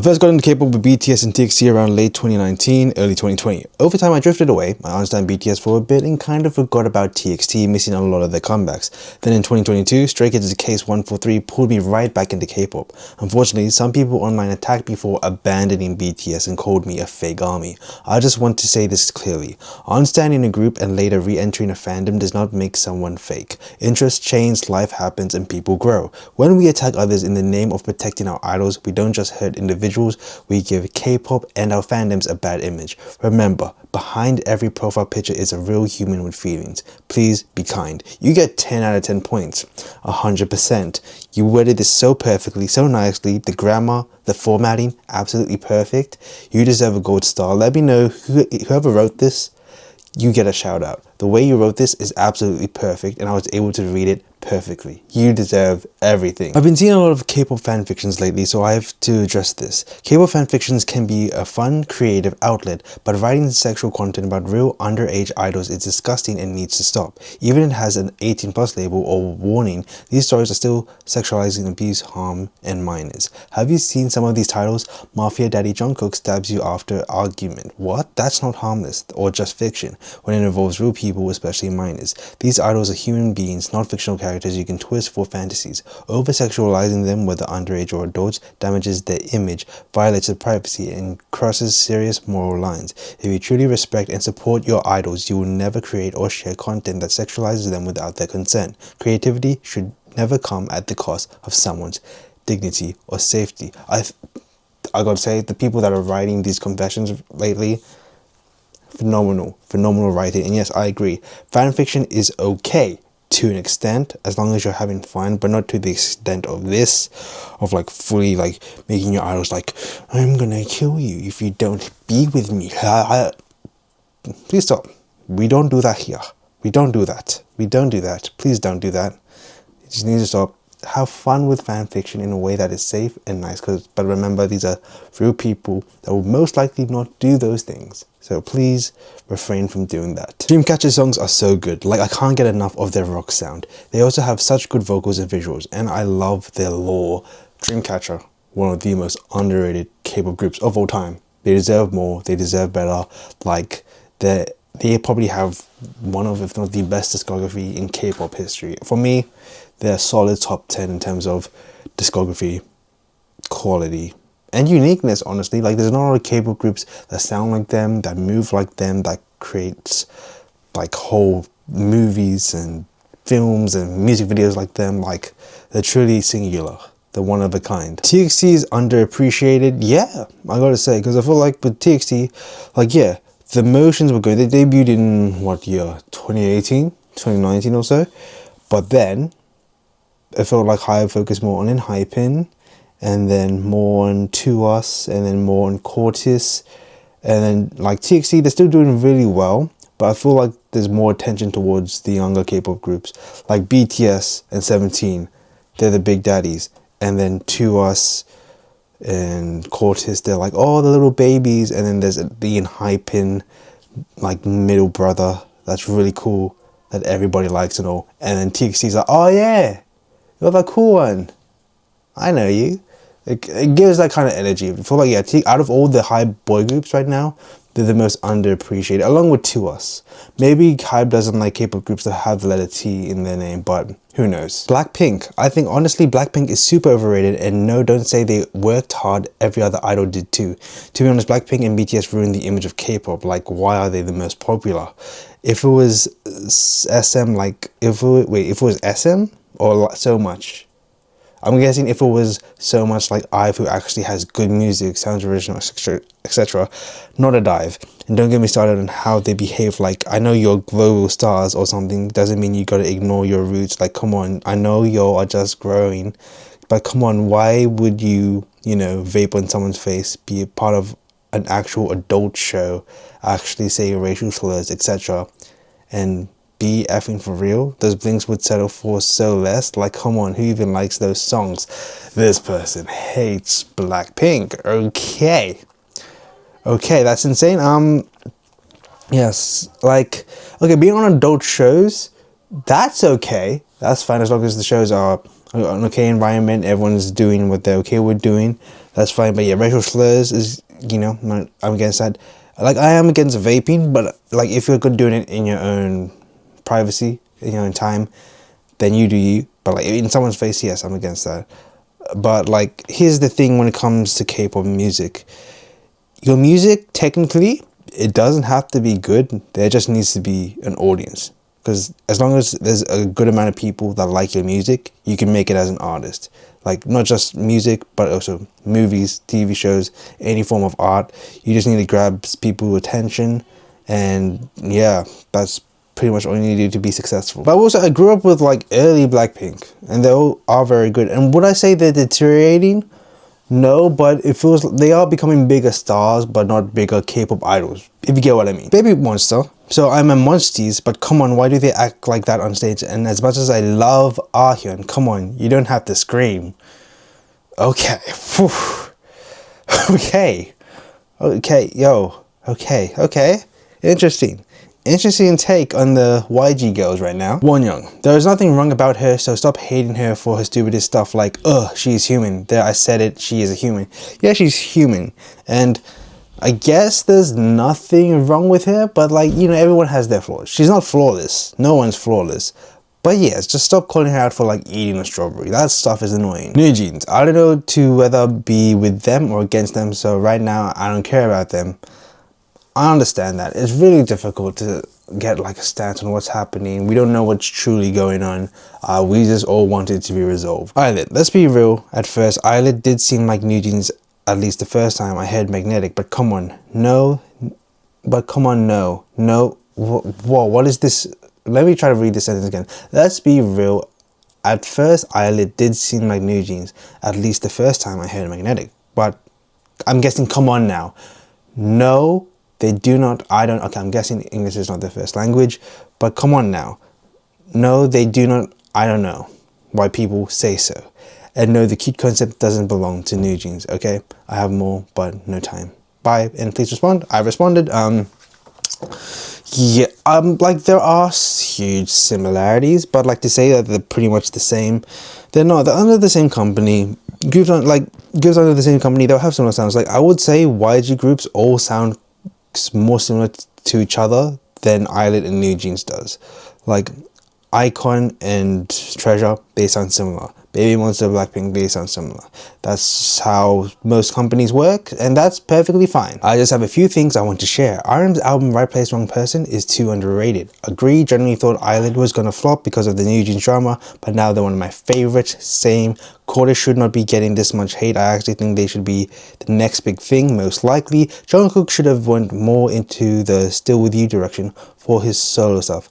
first got into K-pop with BTS and TXT around late 2019, early 2020. Over time I drifted away. I understand BTS for a bit and kind of forgot about TXT, missing out on a lot of their comebacks. Then in 2022, Stray Kids' Case 143 pulled me right back into K-pop. Unfortunately, some people online attacked me for abandoning BTS and called me a fake army. I just want to say this clearly. Understanding a group and later re-entering a fandom does not make someone fake. Interests change, life happens, and people grow. When we attack others in the name of protecting our idols, we don't just hurt individuals, we give K-pop and our fandoms a bad image. Remember, behind every profile picture is a real human with feelings. Please be kind. You get 10 out of 10 points. 100%. You worded this so perfectly, so nicely. The grammar, the formatting, absolutely perfect. You deserve a gold star. Let me know whoever wrote this, you get a shout out. The way you wrote this is absolutely perfect and I was able to read it perfectly. You deserve everything. I've been seeing a lot of K-pop fanfictions lately, so I have to address this. K-pop fanfictions can be a fun, creative outlet, but writing sexual content about real underage idols is disgusting and needs to stop. Even if it has an 18+ label or warning, these stories are still sexualizing abuse, harm, and minors. Have you seen some of these titles? Mafia Daddy Jungkook stabs you after argument. What? That's not harmless or just fiction when it involves real people, especially minors. These idols are human beings, not fictional characters you can twist for fantasies. Over-sexualizing them, whether underage or adults, damages their image, violates their privacy, and crosses serious moral lines. If you truly respect and support your idols, you will never create or share content that sexualizes them without their consent. Creativity should never come at the cost of someone's dignity or safety. I gotta say, the people that are writing these confessions lately, phenomenal writing. And yes, I agree, fanfiction is okay to an extent as long as you're having fun, but not to the extent of this, of like fully like making your idols like, I'm gonna kill you if you don't be with me. Please stop. We don't do that here. We don't do that. Please don't do that. You just need to stop. Have fun with fan fiction in a way that is safe and nice, but remember, these are real people that will most likely not do those things, so please refrain from doing that. Dreamcatcher songs are so good. Like, I can't get enough of their rock sound. They also have such good vocals and visuals, and I love their lore. Dreamcatcher, one of the most underrated K-pop groups of all time. They deserve more. They deserve better. Like, they probably have one of, if not the best discography in K-pop history. For me, they're a solid top 10 in terms of discography, quality, and uniqueness, honestly. Like, there's not a lot of K-pop groups that sound like them, that move like them, that creates like whole movies and films and music videos like them. Like, they're truly singular. They're one of a kind. TXT is underappreciated, yeah, I gotta say, because I feel like with TXT, like, yeah, the motions were good. They debuted in what year? 2018, 2019 or so. But then it felt like higher focus more on Hypin, and then more on To Us, and then more on Cortis, and then like TXT, they're still doing really well, but I feel like there's more attention towards the younger K-pop groups like BTS and 17. They're the big daddies, and then To Us and Cortis, they're like, oh, the little babies, and then there's the Hypin, like middle brother, that's really cool, that everybody likes and all, and then TXT's like, oh yeah, you're the cool one, I know you. It gives that kind of energy. I feel like, yeah, out of all the high boy groups right now, they're the most underappreciated, along with To Us. Maybe Hype doesn't like K-pop groups that have the letter T in their name, but who knows. Blackpink. I think honestly Blackpink is super overrated, and no, don't say they worked hard. Every other idol did too. To be honest, Blackpink and BTS ruined the image of K-pop. Like, why are they the most popular? If it was SM, like, if it was SM or So Much? I'm guessing if it was So Much like IVE, who actually has good music, sounds original, etc. Not a dive. And don't get me started on how they behave. Like, I know you're global stars or something, doesn't mean you gotta ignore your roots. Like, come on, I know you are just growing, but come on, why would you, vape on someone's face, be a part of an actual adult show, actually say racial slurs, etc., and be effing for real? Those blinks would settle for so less. Like, come on, who even likes those songs? This person hates Blackpink. Okay, that's insane. Yes, like, okay, being on adult shows, that's okay. That's fine as long as the shows are an okay environment, everyone's doing what they're okay with doing. that's fine. But yeah, racial slurs is, you know, I'm against that. Like, I am against vaping, but like, if you're good doing it in your own privacy, in your own time, then you do you. But like, in someone's face, yes, I'm against that. But like, here's the thing when it comes to K-pop music. Your music, technically, it doesn't have to be good. There just needs to be an audience. Because as long as there's a good amount of people that like your music, you can make it as an artist. Like, not just music, but also movies, TV shows, any form of art. You just need to grab people's attention. And yeah, that's pretty much all you need to do to be successful. But also, I grew up with like early Blackpink, and they all are very good. And would I say they're deteriorating? No, but it feels they are becoming bigger stars, but not bigger K-pop idols, if you get what I mean. Baby Monster. So I'm a Monsties, but come on, why do they act like that on stage? And as much as I love Ahyun, come on, you don't have to scream. Okay. Okay, yo. Okay. Interesting take on the YG girls right now. Wonyoung. There is nothing wrong about her, so stop hating her for her stupidest stuff like, ugh, she's human. There, I said it, she is a human. Yeah, she's human. And I guess there's nothing wrong with her, but like, you know, everyone has their flaws. She's not flawless. No one's flawless. But yes, just stop calling her out for like eating a strawberry. That stuff is annoying. New Jeans. I don't know to whether be with them or against them, so right now I don't care about them. I understand that. It's really difficult to get like a stance on what's happening. We don't know what's truly going on. We just all want it to be resolved. Eyelid. Let's be real. At first, Eyelid did seem like New Jeans, at least the first time I heard Magnetic. But come on. No. Whoa, what is this? Let me try to read this sentence again. Let's be real. At first, Eyelid did seem like New Jeans, at least the first time I heard Magnetic. But I'm guessing, come on now. No. They do not, okay, I'm guessing English is not their first language, but come on now. No, they do not, I don't know why people say so. And no, the cute concept doesn't belong to New Jeans, okay? I have more, but no time. Bye, and please respond. I responded. Yeah, like there are huge similarities, but like to say that they're pretty much the same, they're not. They're under the same company. Groups under the same company, they'll have similar sounds. Like I would say YG groups all sound more similar to each other than Eyelid and New Jeans does. Like Icon and Treasure, they sound similar. Baby Monster, Blackpink, they sound similar. That's how most companies work, and that's perfectly fine. I just have a few things I want to share. RM's album Right Place Wrong Person is too underrated. Agree, generally thought Eyelid was gonna flop because of the New Jeans drama, but now they're one of my favorites. Same. Quarter should not be getting this much hate. I actually think they should be the next big thing, most likely. Jungkook should have went more into the Still With You direction for his solo stuff.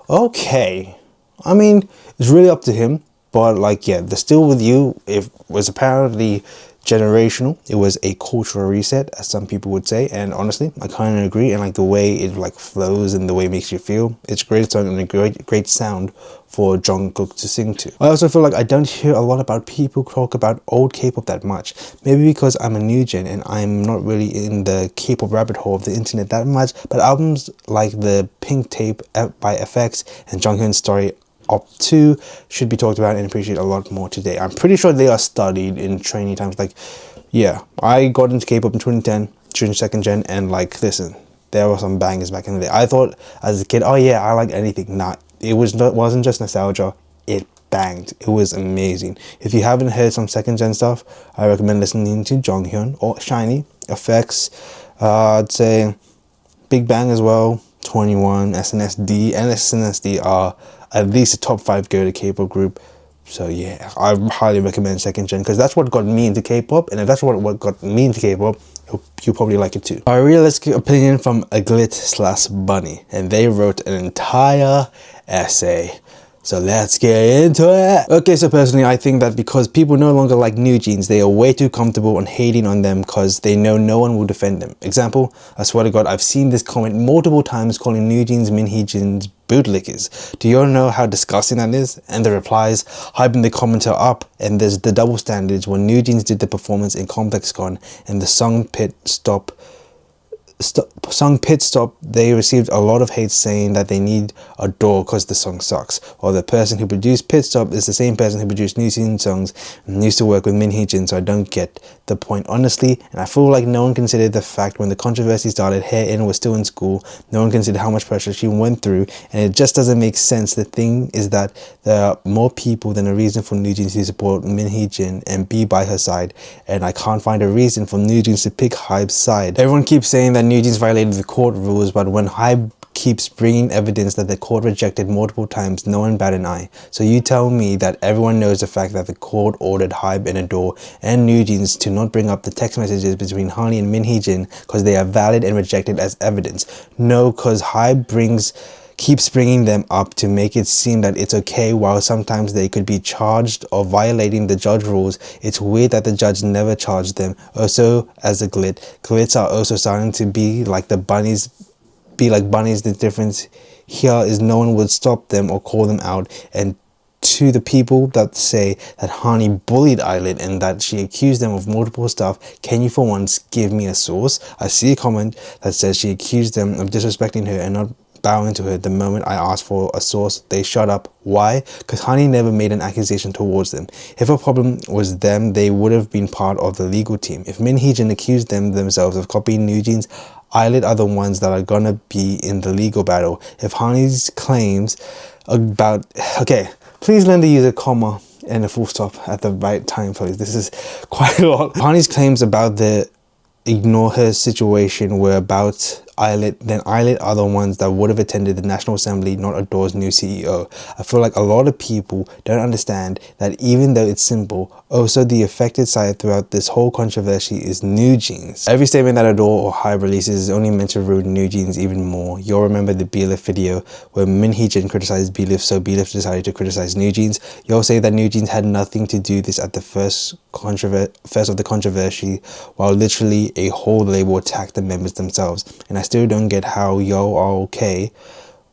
Okay. I mean, it's really up to him. But like, yeah, the Still With You, it was apparently generational. It was a cultural reset, as some people would say. And honestly, I kind of agree. And like the way it like flows and the way it makes you feel, it's a great song and a great sound for Jungkook to sing to. I also feel like I don't hear a lot about people talk about old K-pop that much. Maybe because I'm a new gen and I'm not really in the K-pop rabbit hole of the internet that much. But albums like the Pink Tape by FX and Jonghyun's Story Up 2 should be talked about and appreciated a lot more today. I'm pretty sure they are studied in training times. Like, yeah, I got into K-pop in 2010 during second gen, and like, listen, there were some bangers back in the day. I thought as a kid, oh yeah, I like anything. Nah, wasn't just nostalgia. It banged. It was amazing. If you haven't heard some second gen stuff, I recommend listening to Jonghyun or Shiny, FX. I'd say Big Bang as well. 21, SNSD, and SNSD are at least a top 5 go-to K-pop group. So yeah, I highly recommend second gen because that's what got me into K-pop, and if that's what got me into K-pop, you'll probably like it too. A realistic opinion from Aglit/Bunny, and they wrote an entire essay. So let's get into it. Okay, so personally, I think that because people no longer like New Jeans, they are way too comfortable on hating on them because they know no one will defend them. Example, I swear to God, I've seen this comment multiple times calling New Jeans Minhee Jin's bootlickers. Do you all know how disgusting that is? And the replies, hyping the commenter up, and there's the double standards when New Jeans did the performance in Complex Con and the song Pit Stop song Pit Stop, they received a lot of hate saying that they need a door because the song sucks. While the person who produced Pit Stop is the same person who produced New Scene songs and used to work with Min Hee-jin, so I don't get the point honestly. And I feel like no one considered the fact when the controversy started, Hae-in was still in school. No one considered how much pressure she went through, and it just doesn't make sense. The thing is that there are more people than a reason for New Jeans to support Min Hee-jin and be by her side, and I can't find a reason for New Jeans to pick Hybe's side. Everyone keeps saying that New Jeans violated the court rules, but when Hybe keeps bringing evidence that the court rejected multiple times, no one bat an eye. So you tell me that everyone knows the fact that the court ordered Hybe and Adore and New Jeans to not bring up the text messages between Hani and Min Hee-jin because they are valid and rejected as evidence. No, because Hybe keeps bringing them up to make it seem that it's okay, while sometimes they could be charged of violating the judge rules. It's weird that the judge never charged them. Also, as a glits are also starting to be like bunnies. The difference here is no one would stop them or call them out. And to the people that say that Hani bullied Islet and that she accused them of multiple stuff, can you for once give me a source? I see a comment that says she accused them of disrespecting her and not bowing to her. The moment I asked for a source, they shut up. Why? Because Hani never made an accusation towards them. If a problem was them, they would have been part of the legal team. If Min Hee-jin accused themselves of copying New Jeans, Islet are the ones that are gonna be in the legal battle. If Hani's claims about... Okay, please learn to use a comma and a full stop at the right time, please. This is quite a lot. Hani's claims about the ignore her situation were about Islet, then Islet are the ones that would have attended the National Assembly, not Adore's new CEO. I feel like a lot of people don't understand that even though it's simple, also the affected side throughout this whole controversy is New Jeans. Every statement that Adore or Hybe releases is only meant to ruin New Jeans even more. You'll remember the B-Lift video where Min Hee-jin criticized B-Lift, so B-Lift decided to criticize New Jeans. You'll say that New Jeans had nothing to do this at the first of the controversy, while literally a whole label attacked the members themselves. And I still don't get how y'all are okay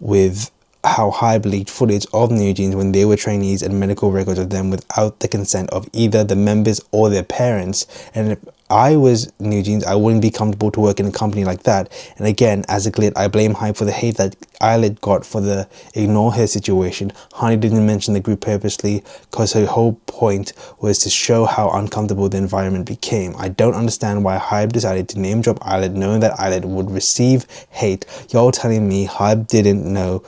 with how Hybe leaked footage of New Jeans when they were trainees and medical records of them without the consent of either the members or their parents. And if I was New Jeans, I wouldn't be comfortable to work in a company like that. And again, as a glit, I blame Hybe for the hate that Islet got for the ignore her situation. Hani didn't mention the group purposely because her whole point was to show how uncomfortable the environment became. I don't understand why Hybe decided to name drop Islet knowing that Islet would receive hate. Y'all telling me Hybe didn't know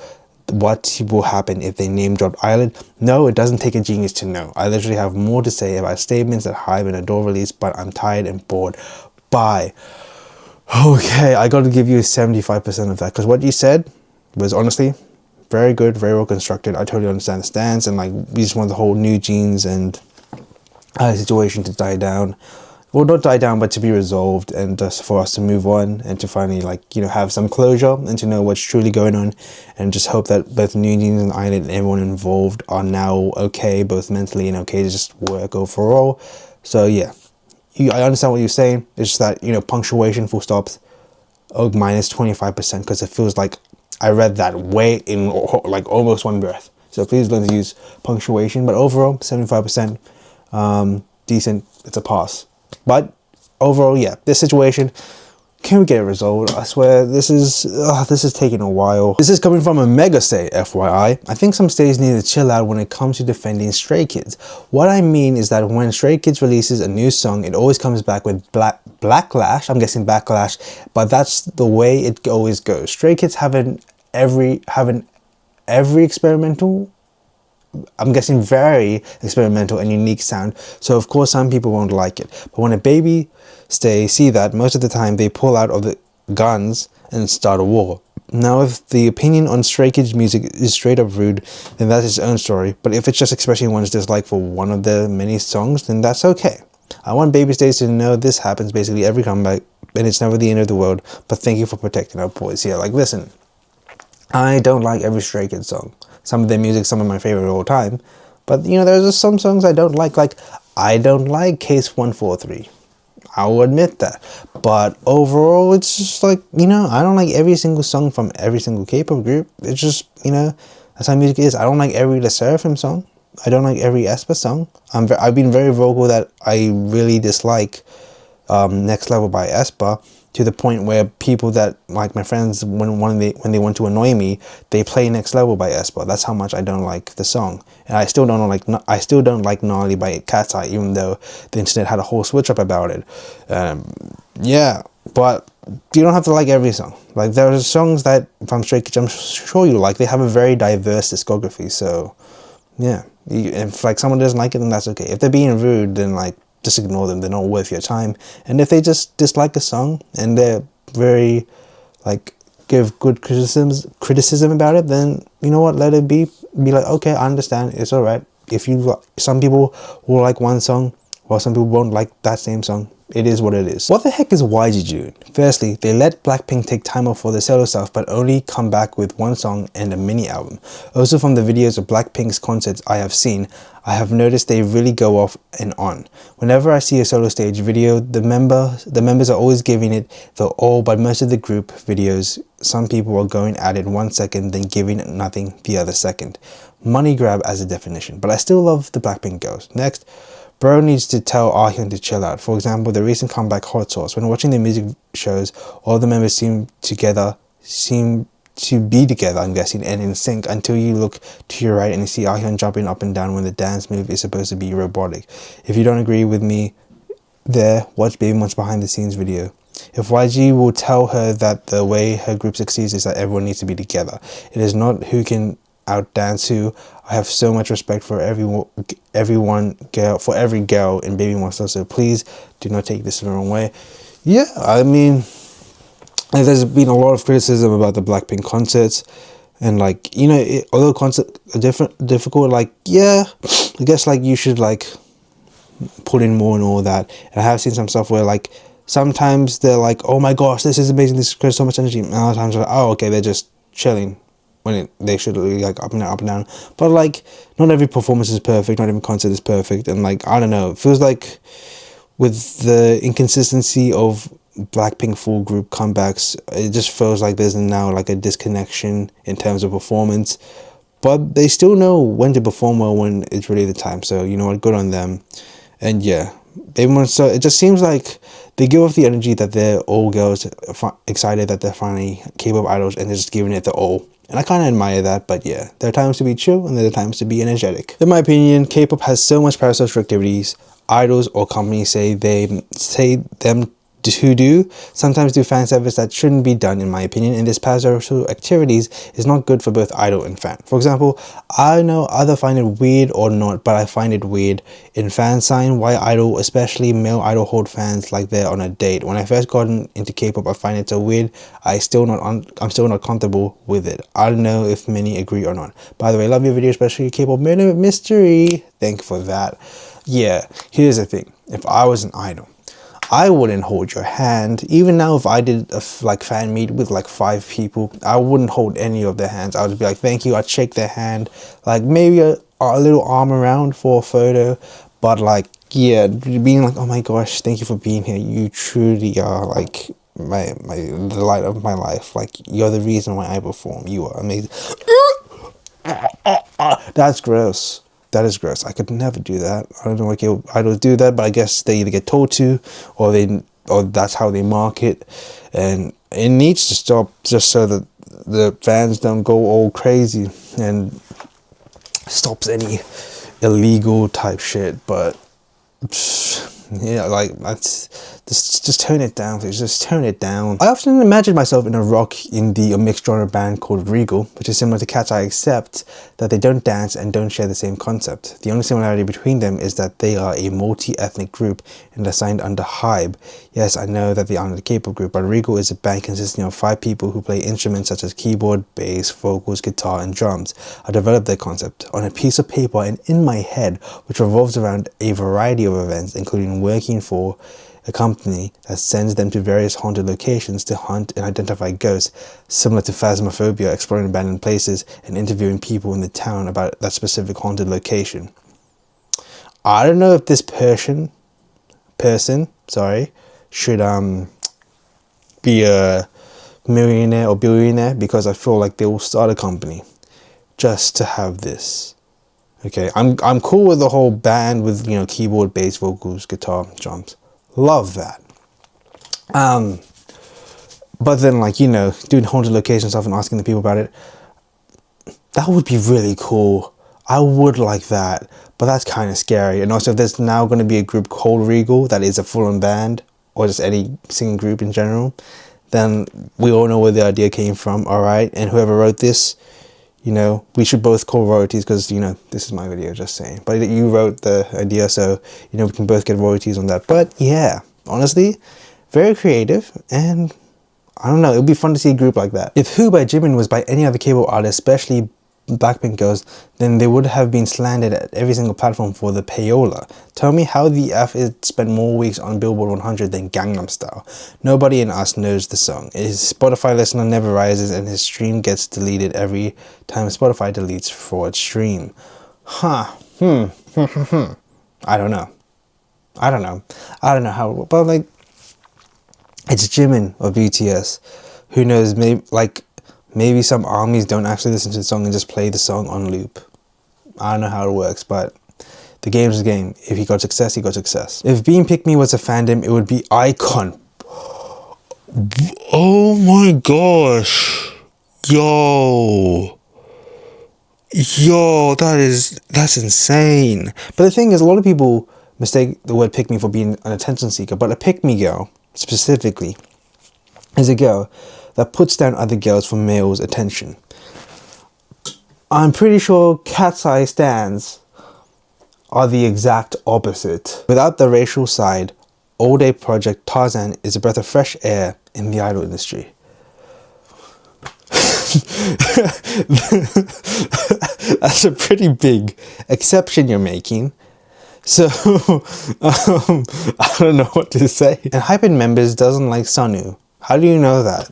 what will happen if they name dropped Islet? No, it doesn't take a genius to know. I literally have more to say about statements that Hybe and Adore released, but I'm tired and bored. Bye. Okay, I got to give you 75% of that because what you said was honestly very good, very well constructed. I totally understand the stance, and like we just want the whole New Jeans and situation to die down. Well, not die down, but to be resolved, and just for us to move on and to finally, like, you know, have some closure and to know what's truly going on, and just hope that both New Jeans and Islet and everyone involved are now okay, both mentally and okay to just work overall. So yeah, I understand what you're saying. It's just that, you know, punctuation, full stops, minus 25%, because it feels like I read that way in like almost one breath. So please learn to use punctuation, but overall 75%, decent. It's a pass. But overall, yeah, this situation, can we get it resolved? I swear, this is taking a while. This is coming from a mega stay, FYI. I think some stays need to chill out when it comes to defending Stray Kids. What I mean is that when Stray Kids releases a new song, it always comes back with backlash. I'm guessing backlash, but that's the way it always goes. Stray Kids have every experimental, I'm guessing very experimental and unique sound, so of course some people won't like it. But when a baby stay see that, most of the time they pull out of the guns and start a war. Now if the opinion on Stray Kids music is straight up rude, then that's its own story, but if it's just expressing one's dislike for one of the many songs, then that's okay. I want baby stays to know this happens basically every comeback, and it's never the end of the world, but thank you for protecting our boys. Yeah, like listen, I don't like every Stray Kids song. Some of their music, some of my favorite of all time. But, you know, there's just some songs I don't like. Like, I don't like Case 143. I will admit that. But overall, it's just like, you know, I don't like every single song from every single K-pop group. It's just, you know, that's how music is. I don't like every Le Sserafim song. I don't like every aespa song. I've been very vocal that I really dislike Next Level by aespa, to the point where people that, like my friends, when they want to annoy me, they play Next Level by aespa. That's how much I don't like the song. And I still don't like Gnarly by Cat's Eye, even though the internet had a whole switch up about it. Yeah, but you don't have to like every song. Like, there are songs that, if I'm straight, I'm sure you like. They have a very diverse discography, so yeah. If like someone doesn't like it, then that's okay. If they're being rude, then like just ignore them. They're not worth your time. And if they just dislike a song and they're very like give good criticism about it, then you know what, let it be. Be like, okay, I understand, it's all right. If you, some people will like one song while some people won't like that same song. It is what it is. What the heck is YG doing? Firstly, they let Blackpink take time off for their solo stuff, but only come back with one song and a mini album. Also, from the videos of Blackpink's concerts I have seen, I have noticed they really go off and on. Whenever I see a solo stage video, the members are always giving it their all, but most of the group videos, some people are going at it 1 second, then giving it nothing the other second. Money grab as a definition, but I still love the Blackpink girls. Next, bro needs to tell Ah-hyun to chill out. For example, the recent comeback Hot Sauce. When watching the music shows, all the members seem to be together, I'm guessing, and in sync, until you look to your right and you see Ah-hyun jumping up and down when the dance move is supposed to be robotic. If you don't agree with me there, watch Baby Month's behind the scenes video. If YG will tell her that the way her group succeeds is that everyone needs to be together. It is not who can outdance who. I have so much respect for every girl in Baby Monster, so please do not take this the wrong way. Yeah, I mean, there's been a lot of criticism about the Blackpink concerts, and like, you know, although concerts are difficult, like, yeah, I guess like you should like put in more and all that. And I have seen some stuff where like sometimes they're like, oh my gosh, this is amazing, this creates so much energy, and other times they're like, oh okay, they're just chilling, when they should be like up and down, up and down. But like, not every performance is perfect, not every concert is perfect, and like, I don't know, it feels like with the inconsistency of Blackpink full group comebacks, it just feels like there's now like a disconnection in terms of performance. But they still know when to perform well when it's really the time, so you know what, good on them. And yeah, so it just seems like they give off the energy that they're all girls excited that they're finally K-pop idols, and they're just giving it their all. And I kind of admire that, but yeah, there are times to be chill and there are times to be energetic. In my opinion, K-pop has so much parasocial activities. Idols or companies say them to do, sometimes do fan service that shouldn't be done, in my opinion, and this parasocial activities is not good for both idol and fan. For example, I know either find it weird or not, but I find it weird in fan sign why idol, especially male idol, hold fans like they're on a date. When I first got into K-pop, I find it so weird. I'm still not comfortable with it. I don't know if many agree or not. By the way, love your video, especially K-pop mystery. Thank you for that. Yeah, here's the thing. If I was an idol, I wouldn't hold your hand. Even now, if I did a like fan meet with like 5 people, I wouldn't hold any of their hands. I would be like, thank you. I'd shake their hand, like maybe a little arm around for a photo. But like, yeah, being like, oh my gosh, thank you for being here. You truly are like the light of my life. Like, you're the reason why I perform. You are amazing. That's gross. That is gross. I could never do that. I don't know why idols do that, but I guess they either get told to, or that's how they market, and it needs to stop, just so that the fans don't go all crazy and stops any illegal type shit. But yeah, like, that's just tone it down, please. Just tone it down. I often imagine myself in a rock indie or mixed genre band called Regal, which is similar to Cat's Eye, except that they don't dance and don't share the same concept. The only similarity between them is that they are a multi-ethnic group and are signed under HYBE. Yes, I know that they aren't a K-pop group, but Regal is a band consisting of 5 people who play instruments such as keyboard, bass, vocals, guitar, and drums. I developed their concept on a piece of paper and in my head, which revolves around a variety of events, including working for a company that sends them to various haunted locations to hunt and identify ghosts, similar to Phasmophobia, exploring abandoned places and interviewing people in the town about that specific haunted location. I don't know if this person, should be a millionaire or billionaire, because I feel like they will start a company just to have this. Okay, I'm cool with the whole band with, you know, keyboard, bass, vocals, guitar, drums. Love that. But then, like, you know, doing haunted location stuff and asking the people about it, that would be really cool. I would like that, but that's kind of scary. And also, if there's now going to be a group called Regal that is a full-on band, or just any singing group in general, then we all know where the idea came from, alright? And whoever wrote this, you know, we should both call royalties because, you know, this is my video, just saying. But you wrote the idea, so, you know, we can both get royalties on that. But yeah, honestly, very creative, and I don't know, it would be fun to see a group like that. If Who by Jimin was by any other K-pop artist, especially Blackpink girls, then they would have been slandered at every single platform for the payola. Tell me how the F it spent more weeks on Billboard 100 than Gangnam Style. Nobody in us knows the song. His Spotify listener never rises and his stream gets deleted every time Spotify deletes fraud stream. I don't know. I don't know how, but like, it's Jimin of BTS. Who knows, maybe some armies don't actually listen to the song and just play the song on loop. I don't know how it works, but the game's the game. If he got success, he got success. If Being Pick Me was a fandom, it would be Icon. Oh my gosh. Yo, that's insane. But the thing is, a lot of people mistake the word pick me for being an attention seeker, but a pick me girl specifically is a girl that puts down other girls for males' attention. I'm pretty sure cat's eye stands are the exact opposite. Without the racial side, All Day Project Tarzan is a breath of fresh air in the idol industry. That's a pretty big exception you're making. So, I don't know what to say. And Hypen members doesn't like Sunu. How do you know that?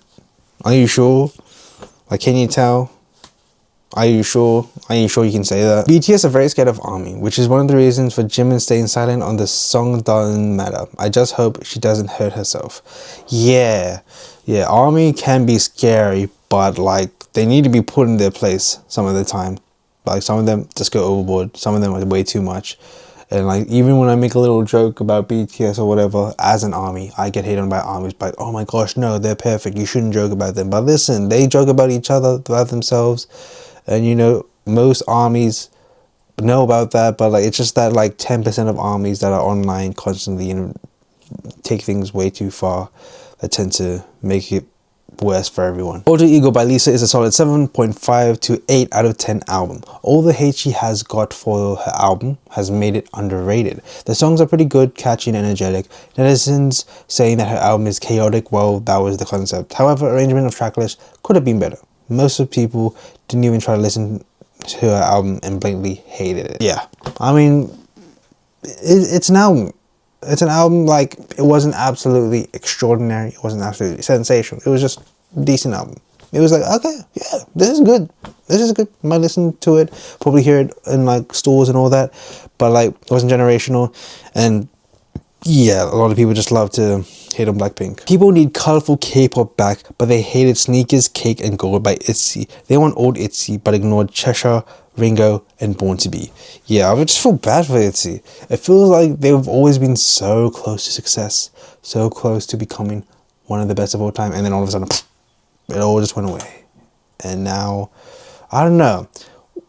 Are you sure? Like, can you tell? Are you sure? Are you sure you can say that? BTS are very scared of ARMY, which is one of the reasons for Jimin staying silent on the song Doesn't Matter. I just hope she doesn't hurt herself. Yeah, ARMY can be scary, but like, they need to be put in their place some of the time. Like, some of them just go overboard. Some of them are way too much. And like, even when I make a little joke about BTS or whatever, as an ARMY, I get hated on by ARMYs, like, oh my gosh, no, they're perfect, you shouldn't joke about them. But listen, they joke about each other, about themselves, and you know, most ARMYs know about that, but like, it's just that like 10% of ARMYs that are online constantly and take things way too far that tend to make it worse for everyone. Alter Ego by Lisa is a solid 7.5 to 8 out of 10 album. All the hate she has got for her album has made it underrated. The songs are pretty good, catchy and energetic. Netizens saying that her album is chaotic, well, that was the concept. However, arrangement of track list could have been better. Most of the people didn't even try to listen to her album and blatantly hated it. Yeah, I mean, it's an album. It's an album, like, it wasn't absolutely extraordinary, it wasn't absolutely sensational, it was just a decent album. It was like, okay, yeah, this is good, I might listen to it, probably hear it in like stores and all that, but like, it wasn't generational, and yeah, a lot of people just love to hate on Blackpink. People need colourful K-pop back, but they hated Sneakers, Cake and Gold by ITZY. They want old ITZY, but ignored Cheshire, Ringo and Born to Be. Yeah, I would just feel bad for ITZY. It feels like they've always been so close to success, so close to becoming one of the best of all time, and then all of a sudden, it all just went away. And now, I don't know.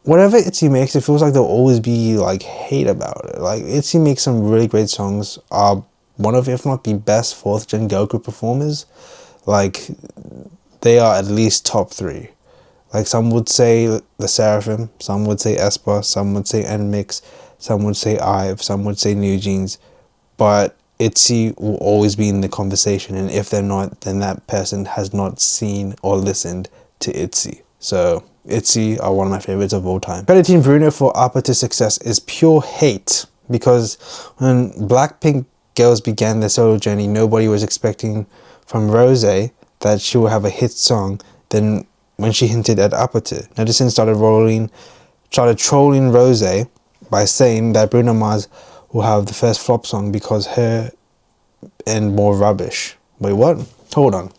Whatever ITZY makes, it feels like there'll always be like hate about it. Like, ITZY makes some really great songs. One of, if not the best 4th gen girl group performers. Like, they are at least top 3. Like, some would say the Seraphim, some would say aespa, some would say NMIX, some would say IVE, some would say New Jeans, but ITZY will always be in the conversation, and if they're not, then that person has not seen or listened to ITZY. So ITZY are one of my favorites of all time. Crediting Bruno for Upper to success is pure hate, because when Blackpink girls began their solo journey, nobody was expecting from Rose that she will have a hit song. Then when she hinted at Upper to, netizens started trolling Rose by saying that Bruno Mars will have the first flop song because her and more rubbish. Wait, what? Hold on.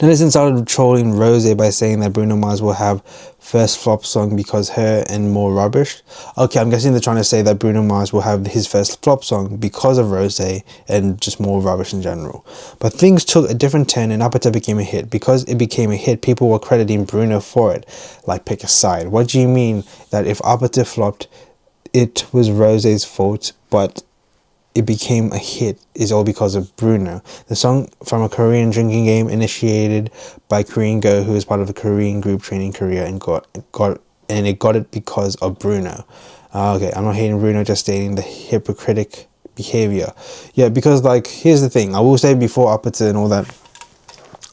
Netizens started trolling Rose by saying that Bruno Mars will have first flop song because her and more rubbish. Okay, I'm guessing they're trying to say that Bruno Mars will have his first flop song because of Rose and just more rubbish in general. But things took a different turn and Apata became a hit. Because it became a hit, people were crediting Bruno for it. Like, pick a side. What do you mean that if Apata flopped, it was Rose's fault, but it became a hit is all because of Bruno? The song from a Korean drinking game initiated by Korean Go, who was part of a Korean group training Korea and got it because of Bruno. Okay, I'm not hating Bruno, just stating the hypocritic behavior. Yeah, because like here's the thing, I will say before Apata and all that,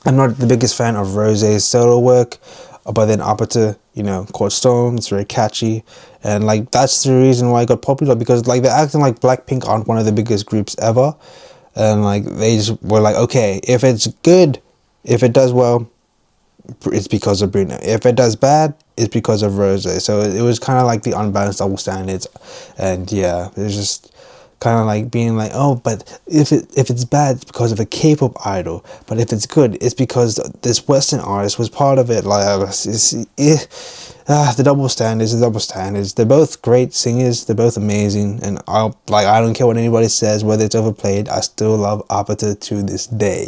I'm not the biggest fan of Rose's solo work, but then Apata, caught storm. It's very catchy, and like that's the reason why it got popular, because like they're acting like Blackpink aren't one of the biggest groups ever, and like they just were like, okay, if it's good, if it does well, it's because of Bruno. If it does bad, it's because of Rose. So it was kind of like the unbalanced double standards, and yeah, it was just kind of like being like, oh, but if it's bad, it's because of a K-pop idol, but if it's good, it's because this Western artist was part of it. Like, the double standards. They're both great singers. They're both amazing, and I don't care what anybody says, whether it's overplayed. I still love Apata to this day.